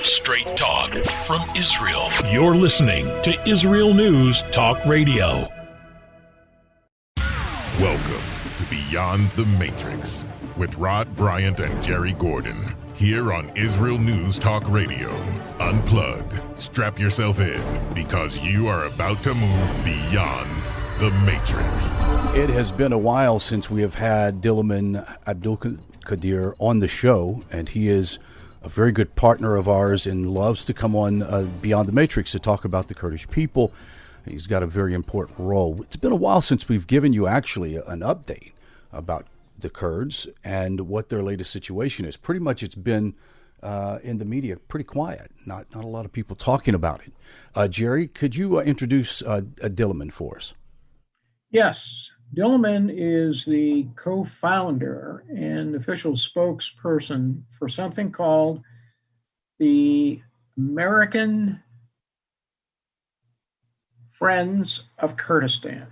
Straight talk from Israel. You're listening to Israel News Talk Radio. Welcome to Beyond the Matrix with Rod Bryant and Jerry Gordon. Here on Israel News Talk Radio. Unplug. Strap yourself in because you are about to move beyond the Matrix. It has been a while since we have had Diliman Abdulkader on the show, and he is a very good partner of ours and loves to come on Beyond the Matrix to talk about the Kurdish people. He's got a very important role. It's been a while since we've given you actually an update about the Kurds and what their latest situation is. Pretty much it's been in the media pretty quiet. Not a lot of people talking about it. Jerry, could you introduce Diliman for us? Yes. Diliman is the co-founder and official spokesperson for something called the American Friends of Kurdistan.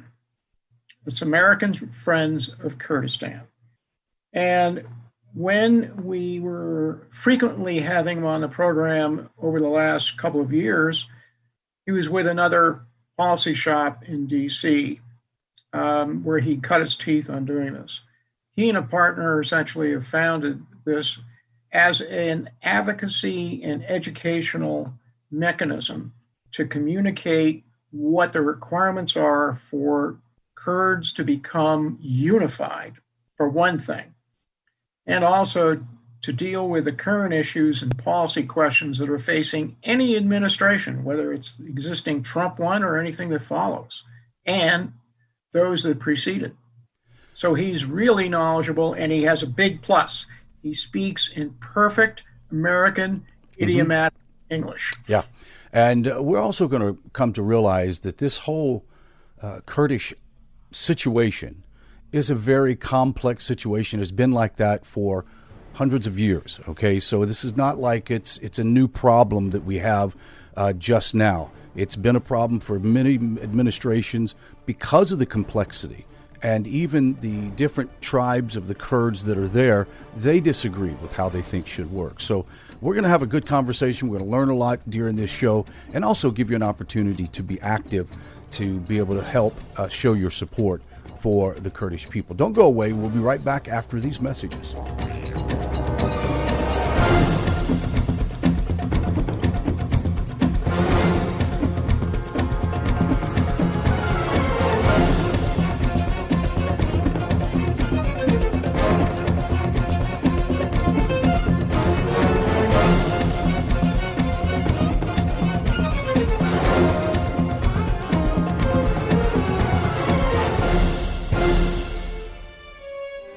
It's American Friends of Kurdistan. And when we were frequently having him on the program over the last couple of years, he was with another policy shop in DC. Where he cut his teeth on doing this. He and a partner essentially have founded this as an advocacy and educational mechanism to communicate what the requirements are for Kurds to become unified, for one thing, and also to deal with the current issues and policy questions that are facing any administration, whether it's the existing Trump one or anything that follows, and those that preceded. So he's really knowledgeable, and he has a big plus. He speaks in perfect American idiomatic English. Yeah. And we're also going to come to realize that this whole Kurdish situation is a very complex situation. It's been like that for hundreds of years. Okay, so this is not like it's a new problem that we have just now. It's been a problem for many administrations because of the complexity. And even the different tribes of the Kurds that are there, they disagree with how they think should work. So we're going to have a good conversation. We're going to learn a lot during this show and also give you an opportunity to be active, to be able to help show your support for the Kurdish people. Don't go away. We'll be right back after these messages.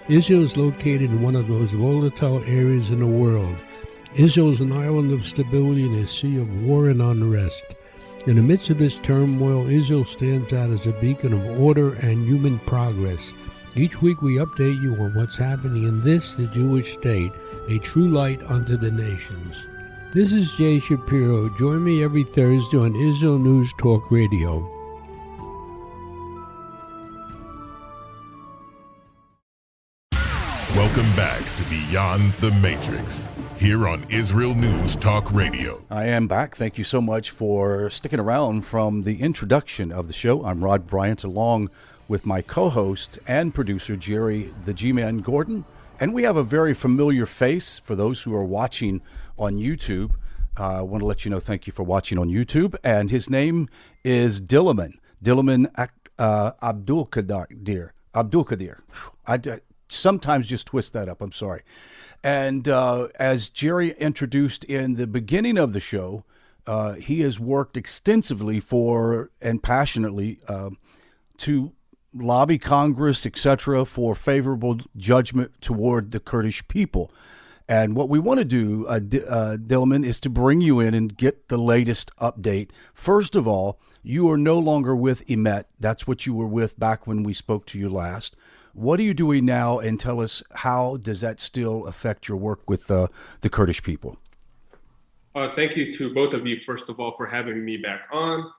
Israel is located in one of the most volatile areas in the world. Israel is an island of stability in a sea of war and unrest. In the midst of this turmoil, Israel stands out as a beacon of order and human progress. Each week we update you on what's happening in this, the Jewish state, a true light unto the nations. This is Jay Shapiro. Join me every Thursday on Israel News Talk Radio. Welcome back to Beyond the Matrix, here on Israel News Talk Radio. I am back. Thank you so much for sticking around from the introduction of the show. I'm Rod Bryant, along with my co-host and producer, Jerry the G-Man Gordon. And we have a very familiar face for those who are watching on YouTube. I want to let you know, thank you for watching on YouTube. And his name is Diliman Abdulkader. I sometimes just twist that up. I'm sorry. And as Jerry introduced in the beginning of the show, he has worked extensively for and passionately to lobby Congress, etc., for favorable judgment toward the Kurdish people. And what we want to do, Diliman, is to bring you in and get the latest update. First of all, you are no longer with Emet. That's what you were with back when we spoke to you last. What are you doing now, and tell us how does that still affect your work with the Kurdish people? Thank you to both of you, first of all, for having me back on.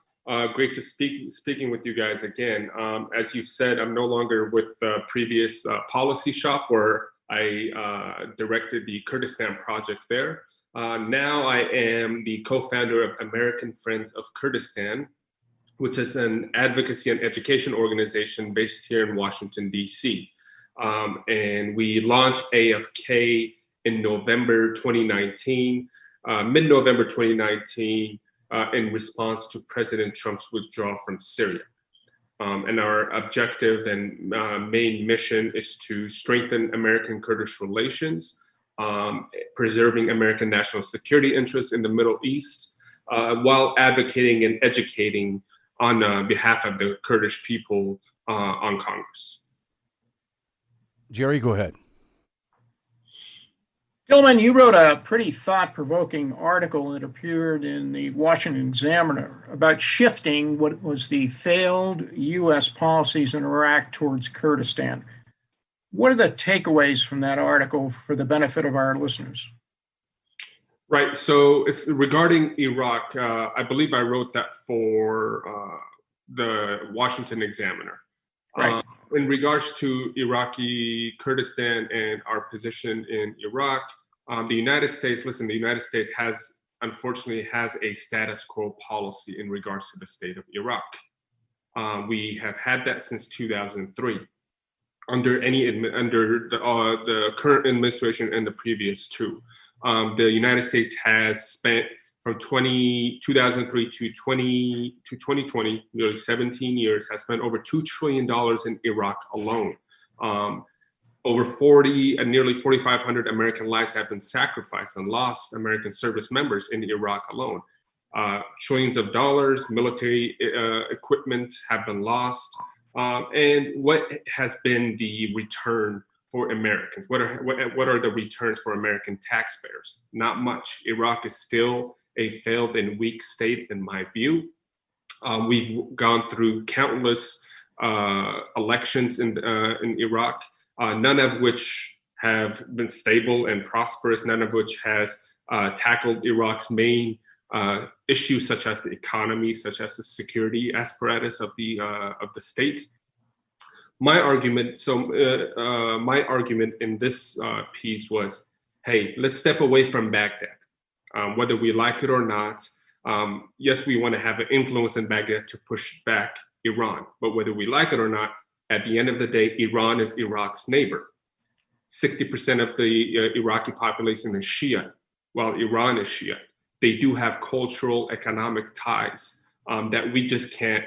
Great to speaking with you guys again. As you said, I'm no longer with the previous policy shop where I directed the Kurdistan project there. Now I am the co-founder of American Friends of Kurdistan, which is an advocacy and education organization based here in Washington, D.C. And we launched AFK in November 2019, mid-November 2019, in response to President Trump's withdrawal from Syria. And our objective and main mission is to strengthen American Kurdish relations, preserving American national security interests in the Middle East, while advocating and educating on behalf of the Kurdish people on Congress. Jerry, go ahead. Diliman, you wrote a pretty thought-provoking article that appeared in the Washington Examiner about shifting what was the failed U.S. policies in Iraq towards Kurdistan. What are the takeaways from that article for the benefit of our listeners? Right. So it's regarding Iraq. I believe I wrote that for the Washington Examiner. Right. In regards to Iraqi Kurdistan and our position in Iraq, the United States unfortunately has a status quo policy in regards to the state of Iraq. We have had that since 2003, under the current administration and the previous two. The United States has spent from 2003 to 2020, nearly 17 years, has spent over $2 trillion in Iraq alone. Over nearly 4,500 American lives have been sacrificed and lost American service members in Iraq alone. Trillions of dollars, military equipment have been lost. And what has been the return for Americans? What are the returns for American taxpayers? Not much. Iraq is still a failed and weak state, in my view. We've gone through countless elections in Iraq, none of which have been stable and prosperous, none of which has tackled Iraq's main issues, such as the economy, such as the security apparatus of the state. My argument in this piece was, hey, let's step away from Baghdad. Whether we like it or not, yes, we want to have an influence in Baghdad to push back Iran. But whether we like it or not, at the end of the day, Iran is Iraq's neighbor. 60% of the Iraqi population is Shia, while Iran is Shia. They do have cultural, economic ties that we just can't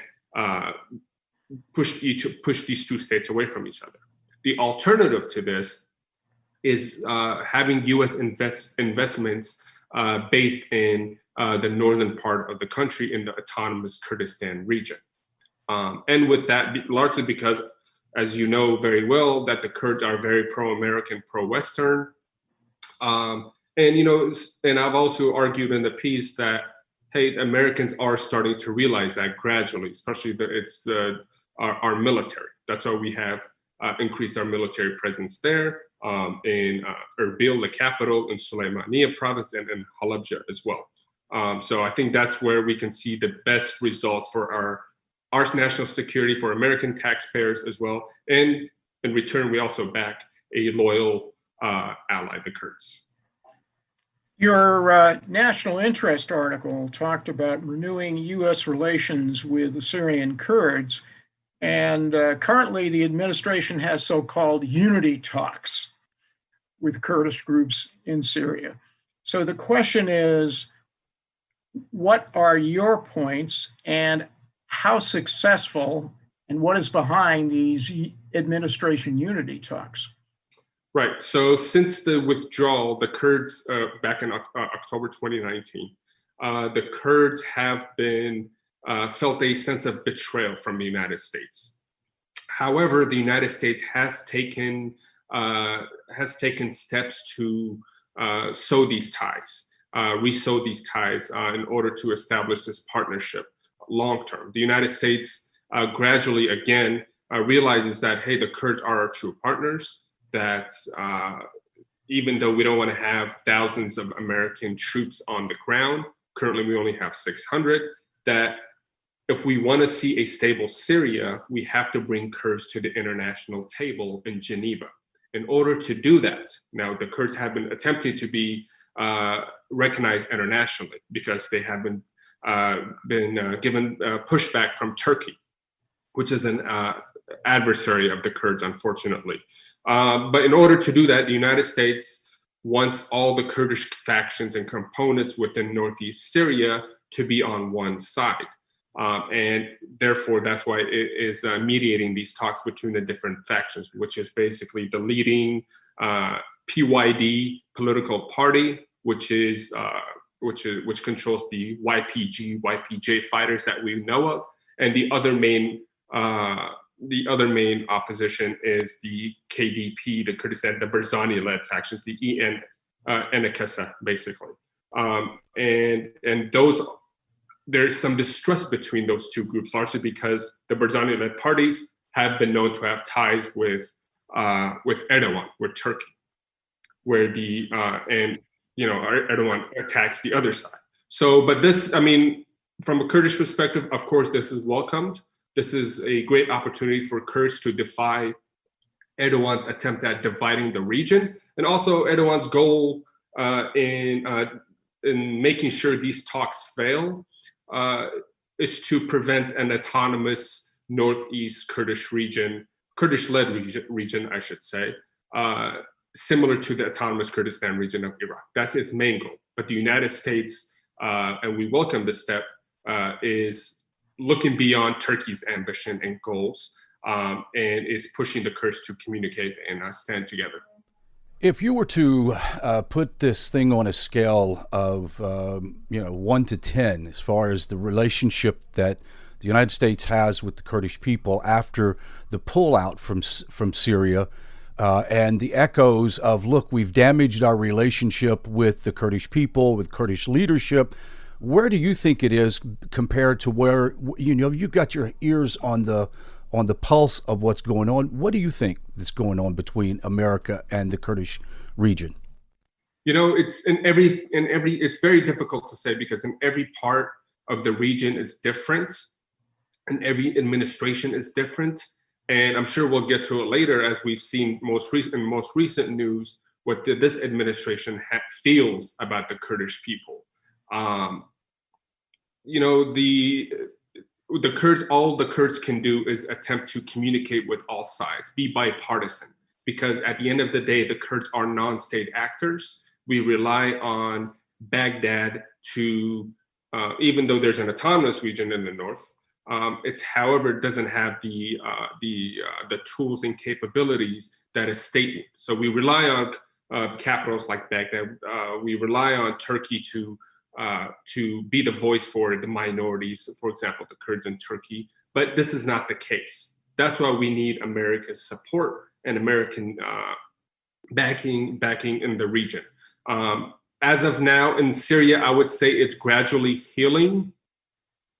push these two states away from each other. The alternative to this is having U.S. investments based in the northern part of the country in the autonomous Kurdistan region. And with that, largely because, as you know very well, that the Kurds are very pro-American, pro-Western. And I've also argued in the piece that, hey, Americans are starting to realize that gradually, especially our military. That's why we have increased our military presence there in Erbil, the capital, in Sulaymaniyah Province, and in Halabja as well. So I think that's where we can see the best results for our national security, for American taxpayers as well. And in return, we also back a loyal ally, the Kurds. Your national interest article talked about renewing U.S. relations with the Syrian Kurds. And currently, the administration has so-called unity talks with Kurdish groups in Syria. So the question is, what are your points and how successful and what is behind these administration unity talks? Right. So since the withdrawal, the Kurds back in October 2019, the Kurds have been felt a sense of betrayal from the United States. However, the United States has taken steps to sow these ties, resow these ties in order to establish this partnership long term. The United States gradually again realizes that, hey, the Kurds are our true partners, that even though we don't want to have thousands of American troops on the ground, currently we only have 600, that if we want to see a stable Syria, we have to bring Kurds to the international table in Geneva. In order to do that, now the Kurds have been attempting to be recognized internationally because they have been given pushback from Turkey, which is an adversary of the Kurds, unfortunately. But in order to do that, the United States wants all the Kurdish factions and components within northeast Syria to be on one side. And therefore, that's why it is mediating these talks between the different factions, which is basically the leading PYD political party, which controls the YPJ fighters that we know of, and the other main opposition is the KDP, the Kurdistan, the Barzani-led factions, the EN Advocacy, basically, and those. There's some distrust between those two groups, largely because the Barzani-led parties have been known to have ties with Erdogan, with Turkey, where Erdogan attacks the other side. So, but this, I mean, from a Kurdish perspective, of course, this is welcomed. This is a great opportunity for Kurds to defy Erdogan's attempt at dividing the region, and also Erdogan's goal in making sure these talks fail. Is to prevent an autonomous northeast Kurdish-led region, I should say, similar to the autonomous Kurdistan region of Iraq. That's its main goal. But the United States, and we welcome this step, is looking beyond Turkey's ambition and goals, and is pushing the Kurds to communicate and stand together. If you were to put this thing on a scale of 1 to 10, as far as the relationship that the United States has with the Kurdish people after the pullout from Syria, and the echoes of, look, we've damaged our relationship with the Kurdish people, with Kurdish leadership, where do you think it is compared to where you've got your ears on the pulse of what's going on? What do you think is going on between America and the Kurdish region? It's it's very difficult to say because in every part of the region is different and every administration is different. And I'm sure we'll get to it later, as we've seen most recent news, what this administration feels about the Kurdish people. The Kurds, all the Kurds can do is attempt to communicate with all sides, be bipartisan, because at the end of the day, the Kurds are non-state actors. We rely on Baghdad to, even though there's an autonomous region in the north, however, doesn't have the tools and capabilities that a state needs. So we rely on capitals like Baghdad. We rely on Turkey to be the voice for the minorities, for example, the Kurds in Turkey. But this is not the case. That's why we need America's support and American backing in the region. As of now in Syria, I would say it's gradually healing.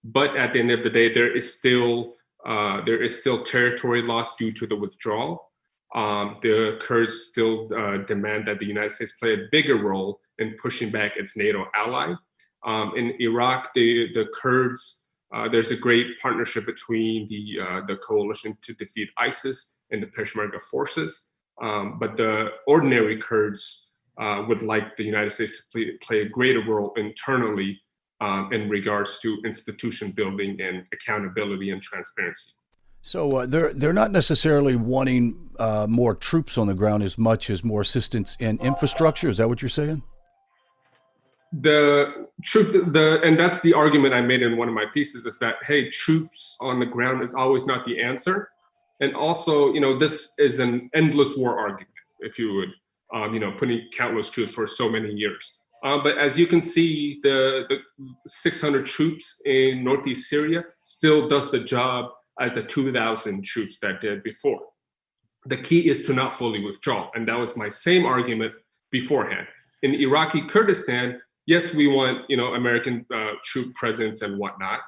But at the end of the day, there is still territory loss due to the withdrawal. The Kurds still demand that the United States play a bigger role in pushing back its NATO ally. In Iraq, the Kurds, there's a great partnership between the coalition to defeat ISIS and the Peshmerga forces. But the ordinary Kurds would like the United States to play a greater role internally in regards to institution building and accountability and transparency. So they're not necessarily wanting more troops on the ground as much as more assistance in infrastructure. Is that what you're saying? And that's the argument I made in one of my pieces, is that, hey, troops on the ground is always not the answer. And also, this is an endless war argument, if you would, putting countless troops for so many years. But as you can see, the 600 troops in northeast Syria still does the job as the 2,000 troops that did before. The key is to not fully withdraw. And that was my same argument beforehand. In Iraqi Kurdistan, yes, we want American troop presence and whatnot,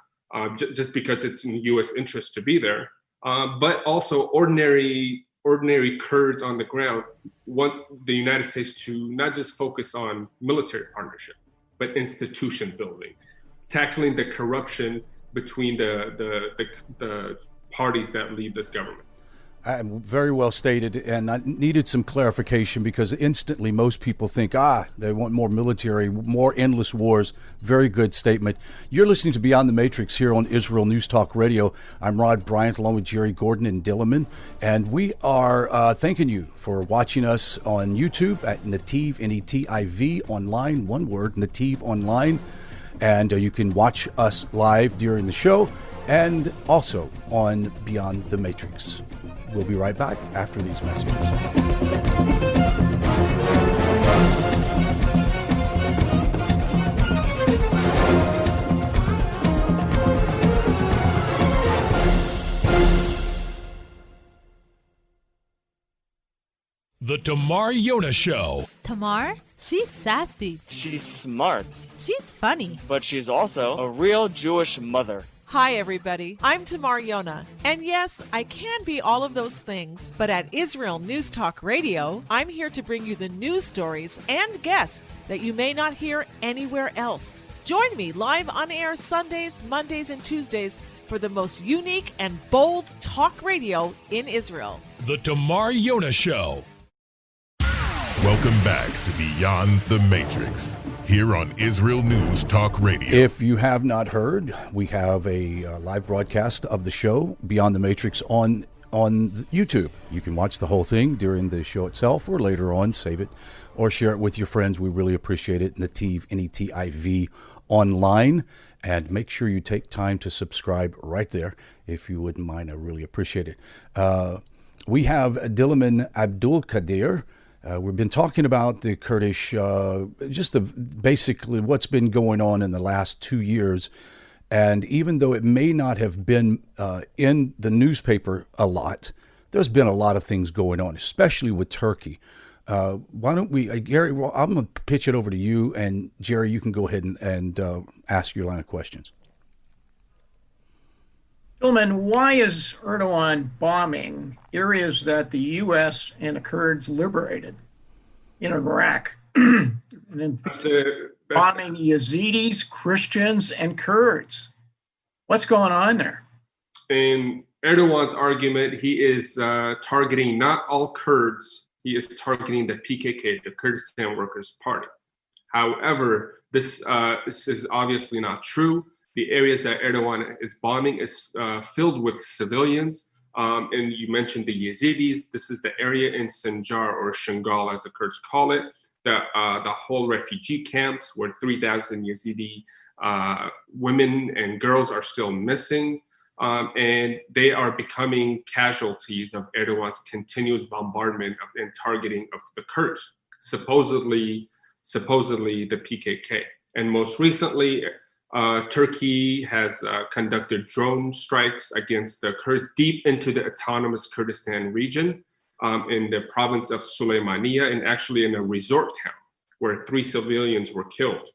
just because it's in U.S. interest to be there. But also ordinary Kurds on the ground want the United States to not just focus on military partnership, but institution building, tackling the corruption between the parties that lead this government. Very well stated, and I needed some clarification because instantly most people think, they want more military, more endless wars. Very good statement. You're listening to Beyond the Matrix here on Israel News Talk Radio. I'm Rod Bryant along with Jerry Gordon and Diliman, and we are thanking you for watching us on YouTube at Nativ, N-E-T-I-V, online, one word, Nativ Online, and you can watch us live during the show and also on Beyond the Matrix. We'll be right back after these messages. The Tamar Yona Show. Tamar? She's sassy. She's smart. She's funny. But she's also a real Jewish mother. Hi, everybody. I'm Tamar Yona. And yes, I can be all of those things. But at Israel News Talk Radio, I'm here to bring you the news stories and guests that you may not hear anywhere else. Join me live on air Sundays, Mondays, and Tuesdays for the most unique and bold talk radio in Israel. The Tamar Yona Show. Welcome back to Beyond the Matrix, here on Israel News Talk Radio. If you have not heard, we have a live broadcast of the show, Beyond the Matrix, on YouTube. You can watch the whole thing during the show itself or later on, save it, or share it with your friends. We really appreciate it. Nativ, N-E-T-I-V, online. And make sure you take time to subscribe right there, if you wouldn't mind. I really appreciate it. We have Diliman Abdulkader. We've been talking about the Kurdish, basically what's been going on in the last 2 years. And even though it may not have been in the newspaper a lot, there's been a lot of things going on, especially with Turkey. Why don't we, Gary, well, I'm going to pitch it over to you, and Jerry, you can go ahead and ask your line of questions. Gentlemen, why is Erdogan bombing areas that the U.S. and the Kurds liberated in Iraq? And then bombing Yazidis, Christians, and Kurds. What's going on there? In Erdogan's argument, he is targeting not all Kurds. He is targeting the PKK, the Kurdistan Workers' Party. However, this is obviously not true. The areas that Erdogan is bombing is filled with civilians. And you mentioned the Yazidis. This is the area in Sinjar, or Shingal as the Kurds call it, the whole refugee camps where 3,000 Yazidi women and girls are still missing. And they are becoming casualties of Erdogan's continuous bombardment and targeting of the Kurds, supposedly the PKK. And most recently, Turkey has conducted drone strikes against the Kurds deep into the autonomous Kurdistan region in the province of Sulaymaniyah, and actually in a resort town where 3 civilians were killed.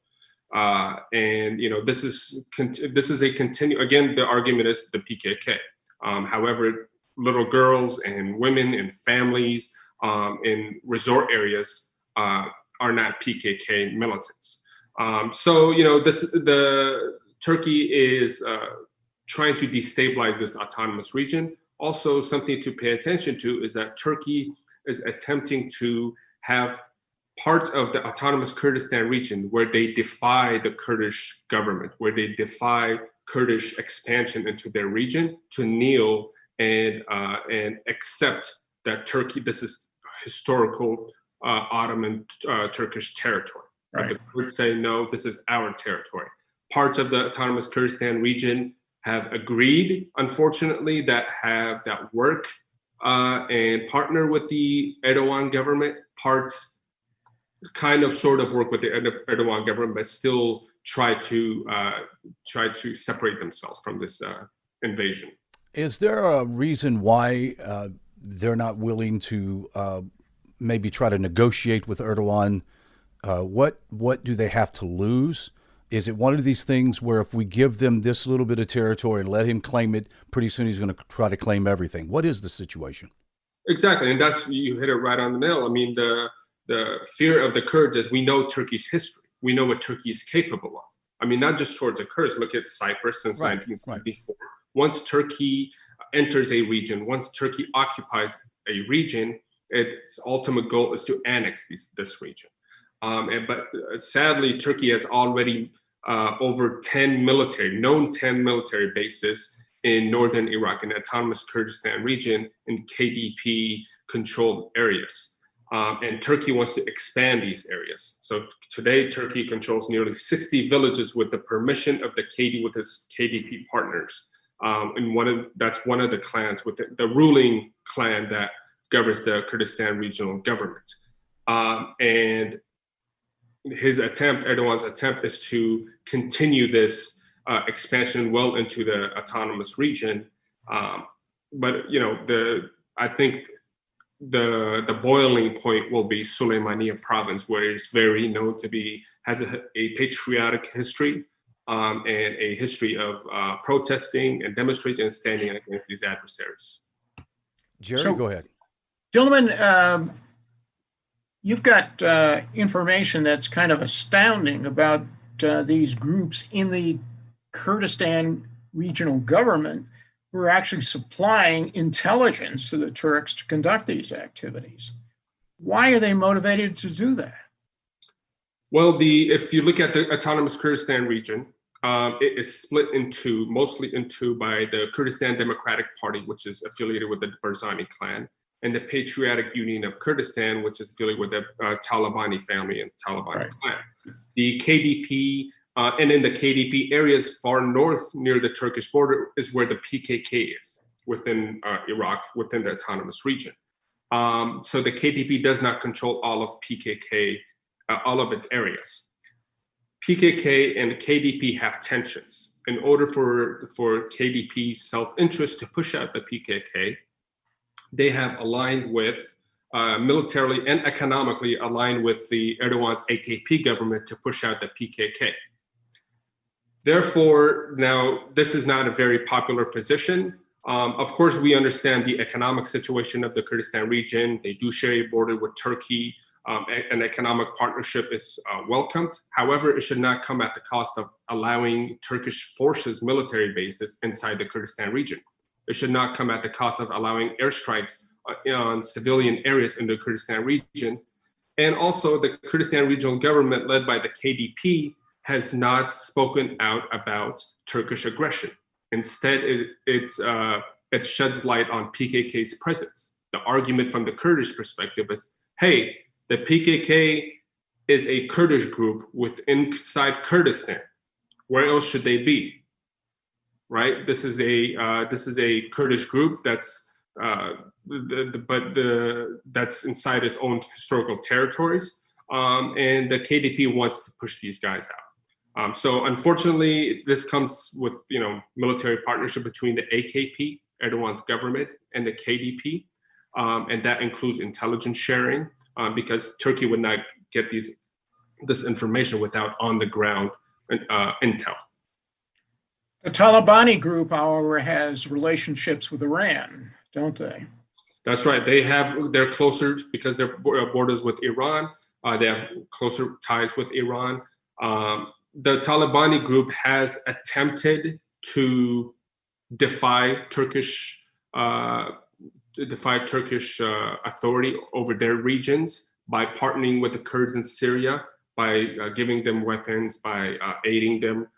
And this is a continue. Again, the argument is the PKK. However, little girls and women and families in resort areas are not PKK militants. The Turkey is trying to destabilize this autonomous region. Also, something to pay attention to is that Turkey is attempting to have part of the autonomous Kurdistan region where they defy the Kurdish government, where they defy Kurdish expansion into their region, to kneel and accept that Turkey, this is historical Ottoman Turkish territory. Right. But the Kurds say, no, this is our territory. Parts of the autonomous Kurdistan region have agreed, unfortunately, that work and partner with the Erdogan government. Parts kind of sort of work with the Erdogan government, but still try to separate themselves from this invasion. Is there a reason why they're not willing to maybe try to negotiate with Erdogan? What do they have to lose? Is it one of these things where if we give them this little bit of territory and let him claim it, pretty soon he's going to try to claim everything? What is the situation? Exactly, and you hit it right on the nail. I mean, the fear of the Kurds is, we know Turkey's history. We know what Turkey is capable of. I mean, not just towards the Kurds. Look at Cyprus since 1974. Right. Once Turkey enters a region, once Turkey occupies a region, its ultimate goal is to annex this region. But sadly, Turkey has already over 10 military bases in northern Iraq, in the Autonomous Kurdistan region, in KDP-controlled areas. And Turkey wants to expand these areas. So today, Turkey controls nearly 60 villages with the permission of with its KDP partners. And that's one of the clans, with the ruling clan that governs the Kurdistan regional government. And Erdogan's attempt is to continue this expansion well into the autonomous region. But I think the boiling point will be Sulaymaniyah Province, where it's very known to has a patriotic history and a history of protesting and demonstrating and standing against these adversaries. Jerry, go ahead. Diliman, you've got information that's kind of astounding about these groups in the Kurdistan regional government who are actually supplying intelligence to the Turks to conduct these activities. Why are they motivated to do that? Well, if you look at the Autonomous Kurdistan region, it is split mostly into by the Kurdistan Democratic Party, which is affiliated with the Barzani clan, and the Patriotic Union of Kurdistan, which is affiliated with the Talabani family and Talabani clan. The KDP, and in the KDP areas far north near the Turkish border is where the PKK is within Iraq, within the autonomous region. So the KDP does not control all of PKK, all of its areas. PKK and KDP have tensions. In order for KDP's self-interest to push out the PKK, they have aligned with, militarily and economically aligned with the Erdogan's AKP government to push out the PKK. Therefore, now this is not a very popular position. Of course, we understand the economic situation of the Kurdistan region. They do share a border with Turkey. An economic partnership is welcomed. However, it should not come at the cost of allowing Turkish forces military bases inside the Kurdistan region. It should not come at the cost of allowing airstrikes on civilian areas in the Kurdistan region. And also, the Kurdistan regional government led by the KDP has not spoken out about Turkish aggression. Instead, it sheds light on PKK's presence. The argument from the Kurdish perspective is, hey, the PKK is a Kurdish group inside Kurdistan. Where else should they be? Right? This is a Kurdish group that's that's inside its own historical territories, and the KDP wants to push these guys out. So unfortunately, this comes with military partnership between the AKP, Erdogan's government, and the KDP, and that includes intelligence sharing, because Turkey would not get this information without on the ground intel. The Talabani group, however, has relationships with Iran, don't they? That's right. They're closer because they're borders with Iran. They have closer ties with Iran. The Talabani group has attempted to defy Turkish authority over their regions by partnering with the Kurds in Syria, by giving them weapons, by aiding them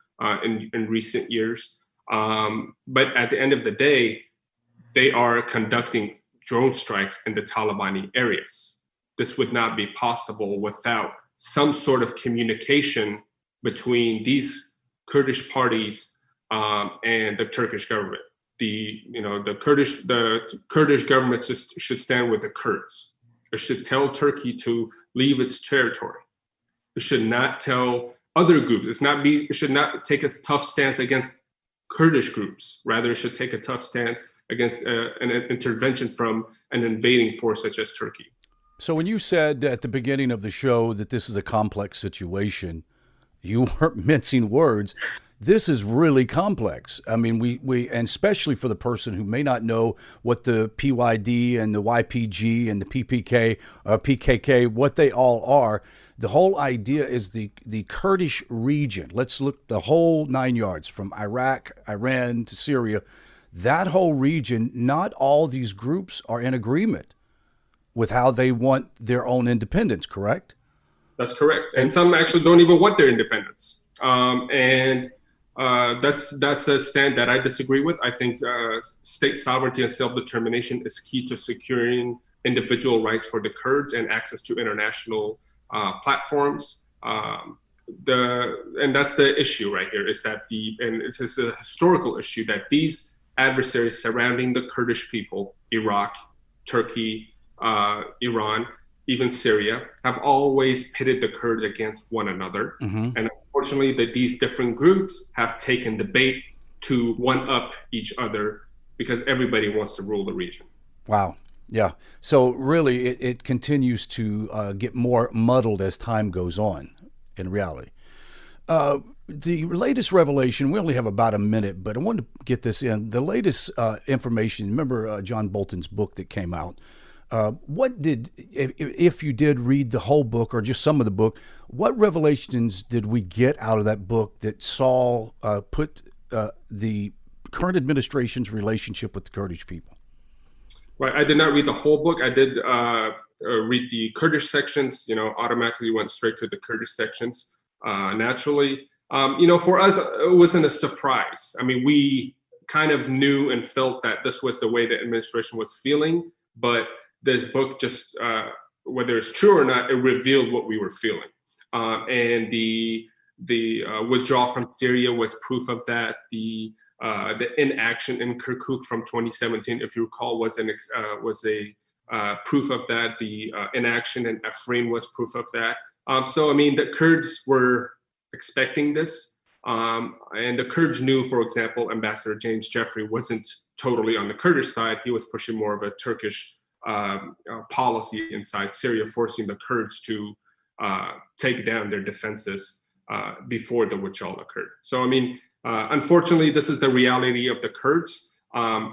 in recent years. But at the end of the day, they are conducting drone strikes in the Talabani areas. This would not be possible without some sort of communication between these Kurdish parties and the Turkish government. The Kurdish government should stand with the Kurds. It should tell Turkey to leave its territory. It should not tell other groups. It should not take a tough stance against Kurdish groups. Rather, it should take a tough stance against an intervention from an invading force such as Turkey. So when you said at the beginning of the show that this is a complex situation, you weren't mincing words. This is really complex. I mean, we and especially for the person who may not know what the PYD and the YPG and the PKK, what they all are. The whole idea is the Kurdish region. Let's look the whole 9 yards from Iraq, Iran to Syria. that whole region, not all these groups are in agreement with how they want their own independence, correct? That's correct. And some actually don't even want their independence. That's a stand that I disagree with. I think state sovereignty and self-determination is key to securing individual rights for the Kurds and access to international platforms. And that's the issue right here, is that it's a historical issue that these adversaries surrounding the Kurdish people, Iraq, Turkey, Iran, even Syria, have always pitted the Kurds against one another. Mm-hmm. And unfortunately, these different groups have taken the bait to one-up each other because everybody wants to rule the region. Wow. Yeah. So really, it continues to get more muddled as time goes on, in reality. The latest revelation, we only have about a minute, but I wanted to get this in. The latest information, remember John Bolton's book that came out? If you did read the whole book or just some of the book, what revelations did we get out of that book that put the current administration's relationship with the Kurdish people? Right. I did not read the whole book. I did read the Kurdish sections, automatically went straight to the Kurdish sections naturally. For us, it wasn't a surprise. I mean, we kind of knew and felt that this was the way the administration was feeling, but this book just, whether it's true or not, it revealed what we were feeling. And the withdrawal from Syria was proof of that. The inaction in Kirkuk from 2017, if you recall, was a proof of that. The inaction in Afrin was proof of that. So, I mean, the Kurds were expecting this. And the Kurds knew, for example, Ambassador James Jeffrey wasn't totally on the Kurdish side. He was pushing more of a Turkish policy inside Syria, forcing the Kurds to take down their defenses before the withdrawal occurred. So, I mean, unfortunately, this is the reality of the Kurds.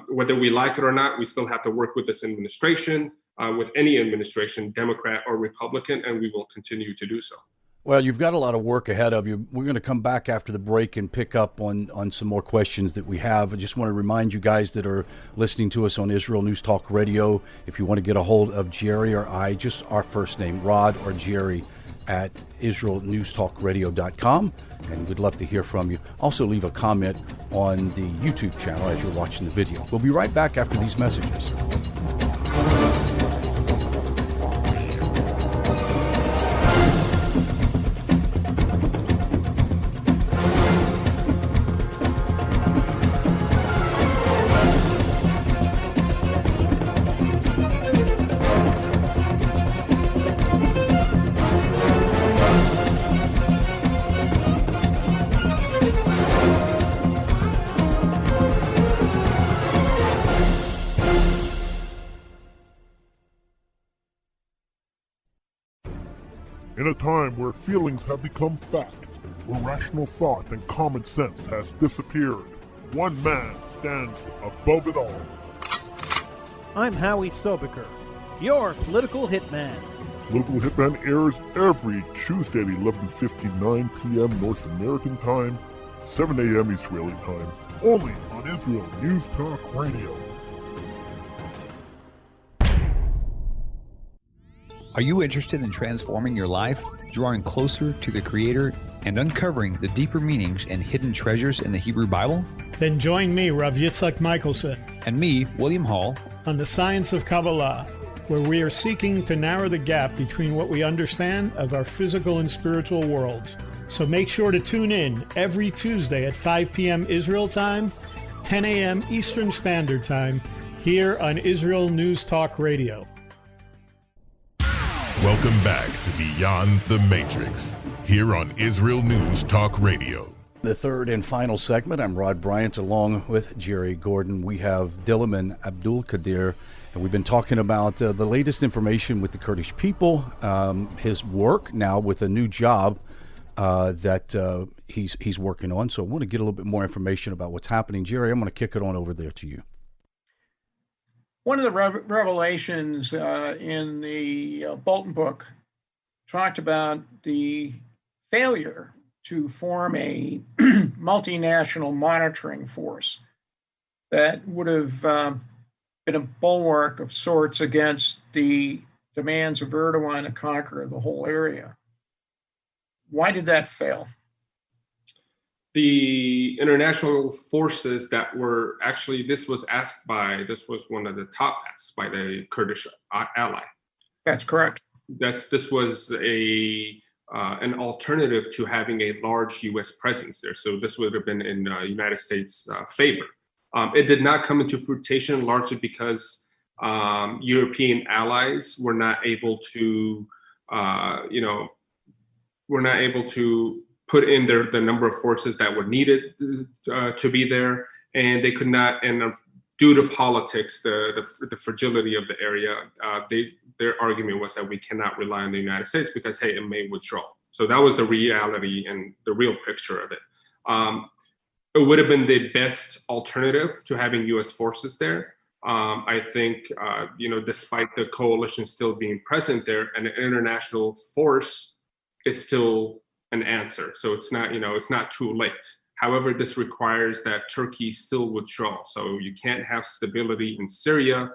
Whether we like it or not, we still have to work with this administration, with any administration, Democrat or Republican, and we will continue to do so. Well, you've got a lot of work ahead of you. We're going to come back after the break and pick up on some more questions that we have. I just want to remind you guys that are listening to us on Israel News Talk Radio, if you want to get a hold of Jerry or I, just our first name, Rod or Jerry, at IsraelNewsTalkRadio.com, and we'd love to hear from you. Also, leave a comment on the YouTube channel as you're watching the video. We'll be right back after these messages. In a time where feelings have become fact, where rational thought and common sense has disappeared, one man stands above it all. I'm Howie Sobaker, your political hitman. Political Hitman airs every Tuesday at 11:59 p.m. North American time, 7 a.m. Israeli time, only on Israel News Talk Radio. Are you interested in transforming your life, drawing closer to the Creator, and uncovering the deeper meanings and hidden treasures in the Hebrew Bible? Then join me, Rav Yitzhak Michelson, and me, William Hall, on The Science of Kabbalah, where we are seeking to narrow the gap between what we understand of our physical and spiritual worlds. So make sure to tune in every Tuesday at 5 p.m. Israel time, 10 a.m. Eastern Standard Time, here on Israel News Talk Radio. Welcome back to Beyond the Matrix, here on Israel News Talk Radio. The third and final segment, I'm Rod Bryant, along with Jerry Gordon. We have Diliman Abdulkader, and we've been talking about the latest information with the Kurdish people, his work now with a new job that he's working on. So I want to get a little bit more information about what's happening. Jerry, I'm going to kick it on over there to you. One of the revelations in the Bolton book talked about the failure to form a multinational monitoring force that would have been a bulwark of sorts against the demands of Erdogan to conquer the whole area. Why did that fail? The international forces that were actually, this was one of the top asks by the Kurdish ally. That's correct. This was an alternative to having a large U.S. presence there. So this would have been in United States' favor. It did not come into fruition largely because European allies were not able to, put in the number of forces that were needed to be there, and they could not. And due to politics, the fragility of the area, their argument was that we cannot rely on the United States because, hey, it may withdraw. So that was the reality and the real picture of it. It would have been the best alternative to having U.S. forces there. I think, despite the coalition still being present there, an international force is still an answer. So it's not too late. However, this requires that Turkey still withdraw. So you can't have stability in Syria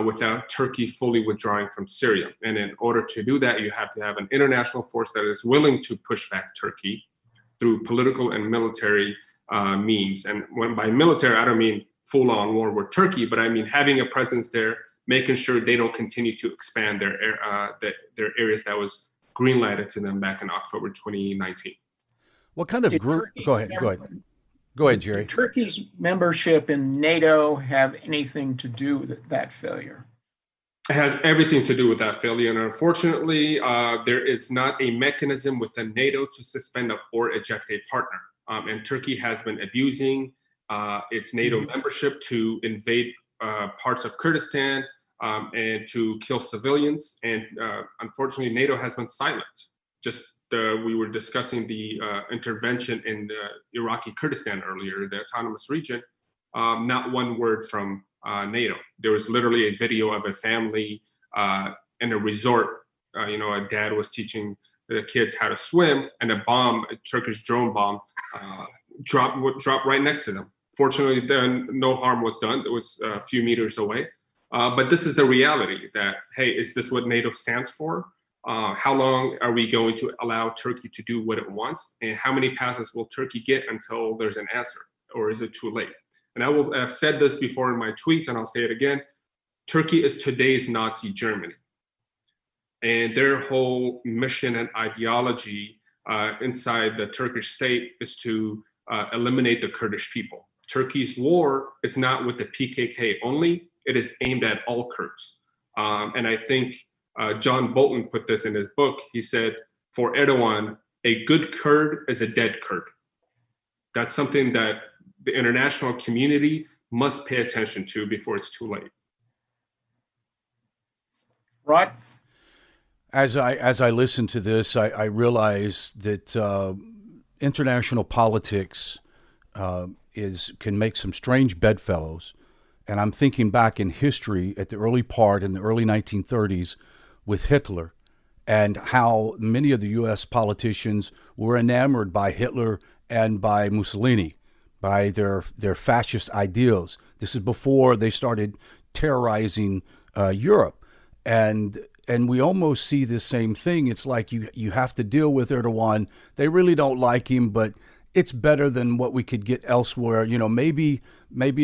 without Turkey fully withdrawing from Syria. And in order to do that, you have to have an international force that is willing to push back Turkey through political and military means. And by military, I don't mean full-on war with Turkey, but I mean having a presence there, making sure they don't continue to expand their areas that was green-lighted to them back in October 2019. What kind of group? Go ahead, Jerry. Did Turkey's membership in NATO have anything to do with that failure? It has everything to do with that failure. And unfortunately, there is not a mechanism within NATO to suspend or eject a partner. And Turkey has been abusing its NATO membership to invade parts of Kurdistan and to kill civilians. And unfortunately, NATO has been silent. We were discussing the intervention in Iraqi Kurdistan earlier, the autonomous region. Not one word from NATO. There was literally a video of a family in a resort. A dad was teaching the kids how to swim, and a Turkish drone bomb, dropped right next to them. Fortunately, then no harm was done. It was a few meters away. But this is the reality that, hey, is this what NATO stands for? How long are we going to allow Turkey to do what it wants? And how many passes will Turkey get until there's an answer? Or is it too late? And I've said this before in my tweets, and I'll say it again. Turkey is today's Nazi Germany. And their whole mission and ideology inside the Turkish state is to eliminate the Kurdish people. Turkey's war is not with the PKK only. It is aimed at all Kurds. And I think John Bolton put this in his book. He said, for Erdogan, a good Kurd is a dead Kurd. That's something that the international community must pay attention to before it's too late. Right. As I listen to this, I realize that international politics can make some strange bedfellows. And I'm thinking back in history at the early 1930s with Hitler, and how many of the U.S. politicians were enamored by Hitler and by Mussolini, by their fascist ideals. This is before they started terrorizing Europe. And we almost see the same thing. It's like you have to deal with Erdogan. They really don't like him, but it's better than what we could get elsewhere. Maybe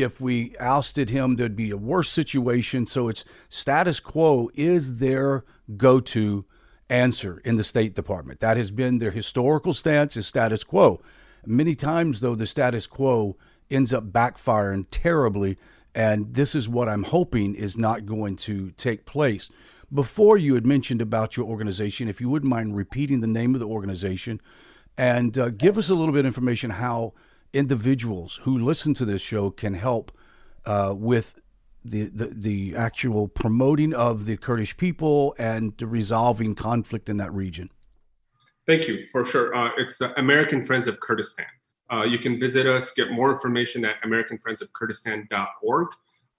if we ousted him, there'd be a worse situation. So it's status quo is their go-to answer in the State Department. That has been their historical stance, is status quo. Many times, though, the status quo ends up backfiring terribly. And this is what I'm hoping is not going to take place. Before, you had mentioned about your organization. If you wouldn't mind repeating the name of the organization, and give us a little bit of information how individuals who listen to this show can help with the actual promoting of the Kurdish people and the resolving conflict in that region. Thank you, for sure. It's American Friends of Kurdistan. You can visit us, get more information at AmericanFriendsOfKurdistan.org.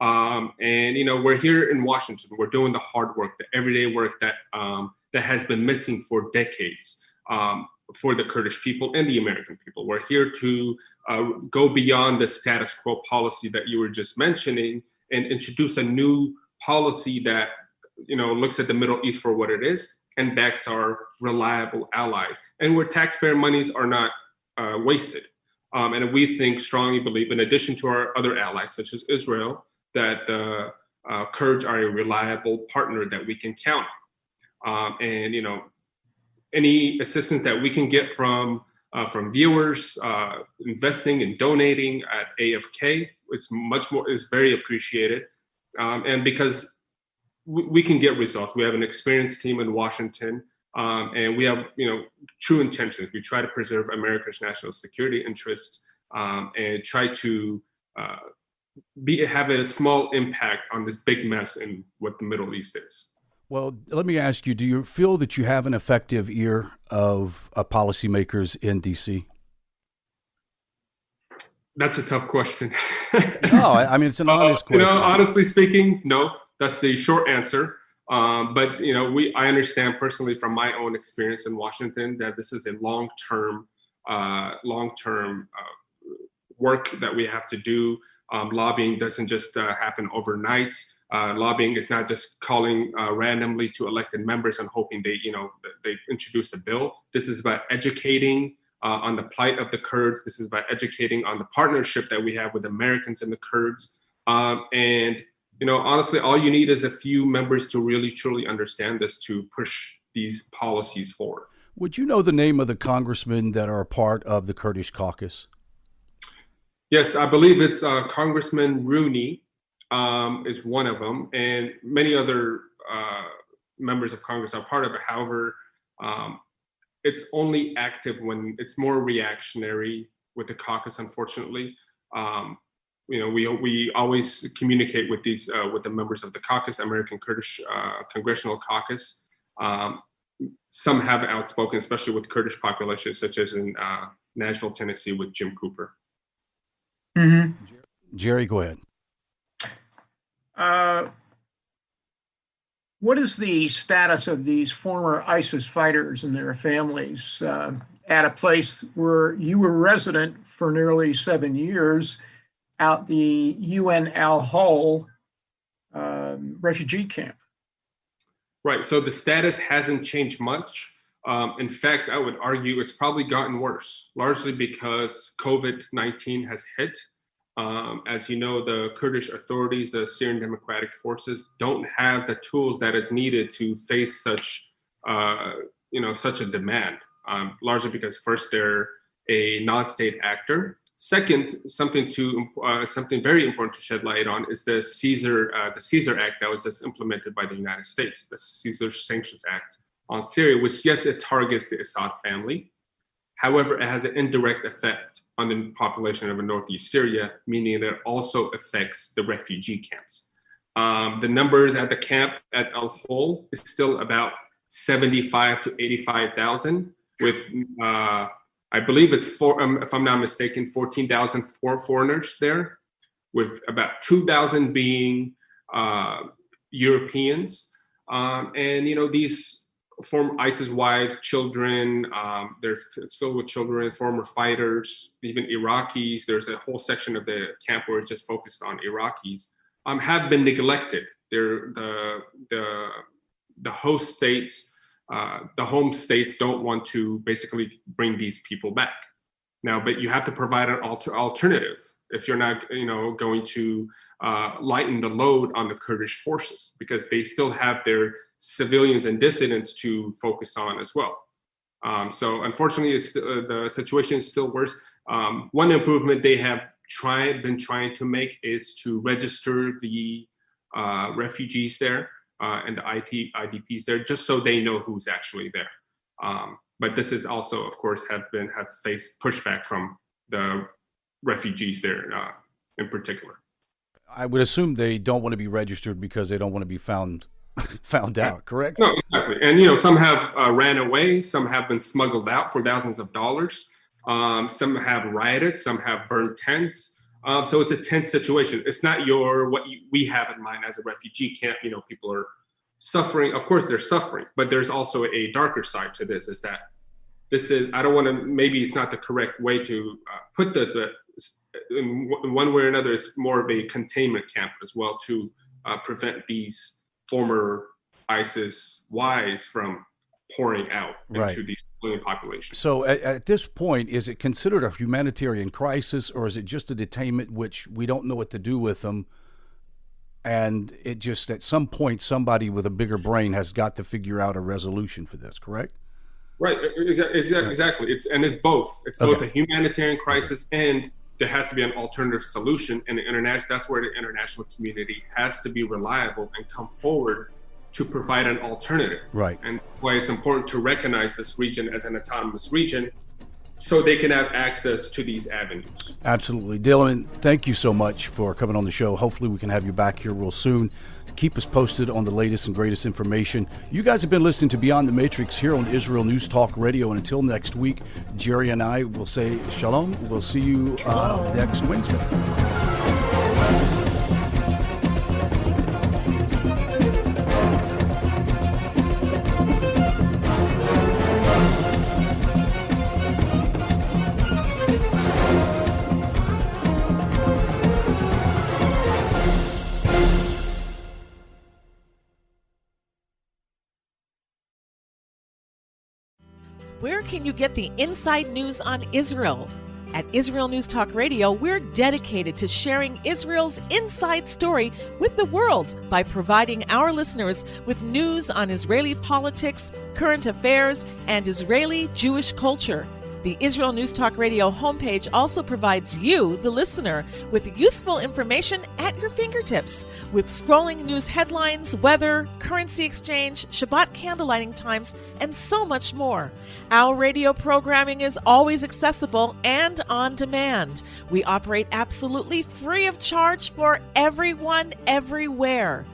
And we're here in Washington. We're doing the hard work, the everyday work that has been missing for decades. for the Kurdish people and the American people. We're here to go beyond the status quo policy that you were just mentioning and introduce a new policy that, looks at the Middle East for what it is and backs our reliable allies, and where taxpayer monies are not wasted. And we strongly believe, in addition to our other allies, such as Israel, that the Kurds are a reliable partner that we can count on. And, any assistance that we can get from viewers, investing and donating at AFK, it's very appreciated. And because we can get results. We have an experienced team in Washington, and we have, true intentions. We try to preserve America's national security interests, and try to have a small impact on this big mess in what the Middle East is. Well, let me ask you, do you feel that you have an effective ear of policymakers in D.C.? That's a tough question. No, I mean, it's an honest question. Honestly speaking, no. That's the short answer. But I understand personally from my own experience in Washington that this is a long-term work that we have to do. Lobbying doesn't just happen overnight. Lobbying is not just calling randomly to elected members and hoping they introduce a bill. This is about educating on the plight of the Kurds. This is about educating on the partnership that we have with Americans and the Kurds. And honestly, all you need is a few members to really truly understand this to push these policies forward. Would you know the name of the congressmen that are a part of the Kurdish caucus? Yes, I believe it's Congressman Rooney is one of them, and many other members of Congress are part of it. However, it's only active when it's more reactionary with the caucus, unfortunately. We always communicate with with the members of the caucus, American Kurdish Congressional Caucus. Some have outspoken, especially with Kurdish populations, such as in Nashville, Tennessee, with Jim Cooper. Mm-hmm. Jerry, go ahead. What is the status of these former ISIS fighters and their families at a place where you were resident for nearly 7 years, out the UN Al-Hol refugee camp? Right. So the status hasn't changed much. In fact, I would argue it's probably gotten worse, largely because COVID-19 has hit. As you know, the Kurdish authorities, the Syrian Democratic Forces, don't have the tools that is needed to face such a demand. Largely because first they're a non-state actor. Second, something very important to shed light on is the Caesar Act that was just implemented by the United States, the Caesar Sanctions Act on Syria, which, yes, it targets the Assad family. However, it has an indirect effect on the population of northeast Syria, meaning that it also affects the refugee camps. The numbers at the camp at Al-Hol is still about 75 to 85,000, with I believe it's if I'm not mistaken, 14,000 foreigners there, with about 2,000 being Europeans. And these former ISIS wives, children, it's filled with children, former fighters, even Iraqis. There's a whole section of the camp where it's just focused on Iraqis, have been neglected. They're the host states, the home states don't want to basically bring these people back now, but you have to provide an alternative if you're not, going to lighten the load on the Kurdish forces, because they still have their civilians and dissidents to focus on as well. So unfortunately, the situation is still worse. One improvement they have been trying to make is to register the refugees there and the IDPs there, just so they know who's actually there. But this is also, of course, have faced pushback from the refugees there in particular. I would assume they don't want to be registered because they don't want to be found out, correct? No, exactly. And some have ran away, some have been smuggled out for thousands of dollars, some have rioted, some have burned tents. So it's a tense situation. It's not we have in mind as a refugee camp. People are suffering. Of course, they're suffering, but there's also a darker side to this, is that this is, I don't want to, maybe it's not the correct way to put this, but in one way or another, it's more of a containment camp as well to prevent these former ISIS Ys from pouring out into these civilian populations. So at this point, is it considered a humanitarian crisis, or is it just a detainment which we don't know what to do with them? And it just, at some point, somebody with a bigger brain has got to figure out a resolution for this, correct? Right, exactly. It's both. It's both a humanitarian crisis and there has to be an alternative solution. And that's where the international community has to be reliable and come forward to provide an alternative. Right. And why it's important to recognize this region as an autonomous region so they can have access to these avenues. Absolutely. Diliman, thank you so much for coming on the show. Hopefully we can have you back here real soon. Keep us posted on the latest and greatest information. You guys have been listening to Beyond the Matrix here on Israel News Talk Radio. And until next week, Jerry and I will say shalom. We'll see you next Wednesday. Where can you get the inside news on Israel? At Israel News Talk Radio, we're dedicated to sharing Israel's inside story with the world by providing our listeners with news on Israeli politics, current affairs, and Israeli Jewish culture. The Israel News Talk Radio homepage also provides you, the listener, with useful information at your fingertips, with scrolling news headlines, weather, currency exchange, Shabbat candlelighting times, and so much more. Our radio programming is always accessible and on demand. We operate absolutely free of charge for everyone, everywhere.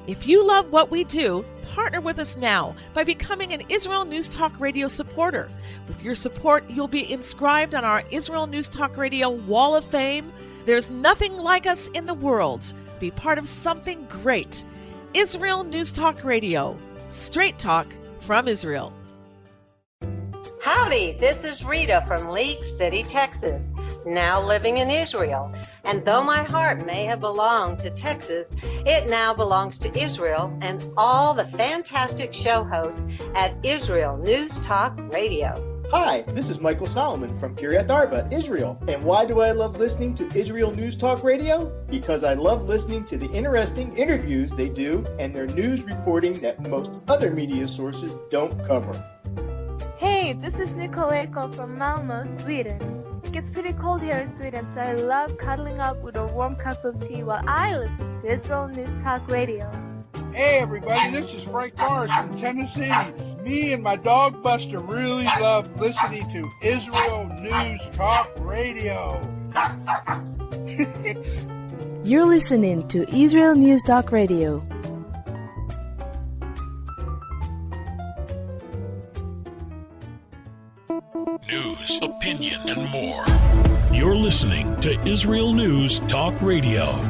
If you love what we do, partner with us now by becoming an Israel News Talk Radio supporter. With your support, you'll be inscribed on our Israel News Talk Radio Wall of Fame. There's nothing like us in the world. Be part of something great. Israel News Talk Radio. Straight talk from Israel. Howdy, this is Rita from League City, Texas, now living in Israel. And though my heart may have belonged to Texas, it now belongs to Israel and all the fantastic show hosts at Israel News Talk Radio. Hi, this is Michael Solomon from Kiryat Arba, Israel. And why do I love listening to Israel News Talk Radio? Because I love listening to the interesting interviews they do and their news reporting that most other media sources don't cover. Hey, this is Nicoleko from Malmö, Sweden. It gets pretty cold here in Sweden, so I love cuddling up with a warm cup of tea while I listen to Israel News Talk Radio. Hey everybody, this is Frank Morris from Tennessee. Me and my dog Buster really love listening to Israel News Talk Radio. You're listening to Israel News Talk Radio. News, opinion, and more. You're listening to Israel News Talk Radio.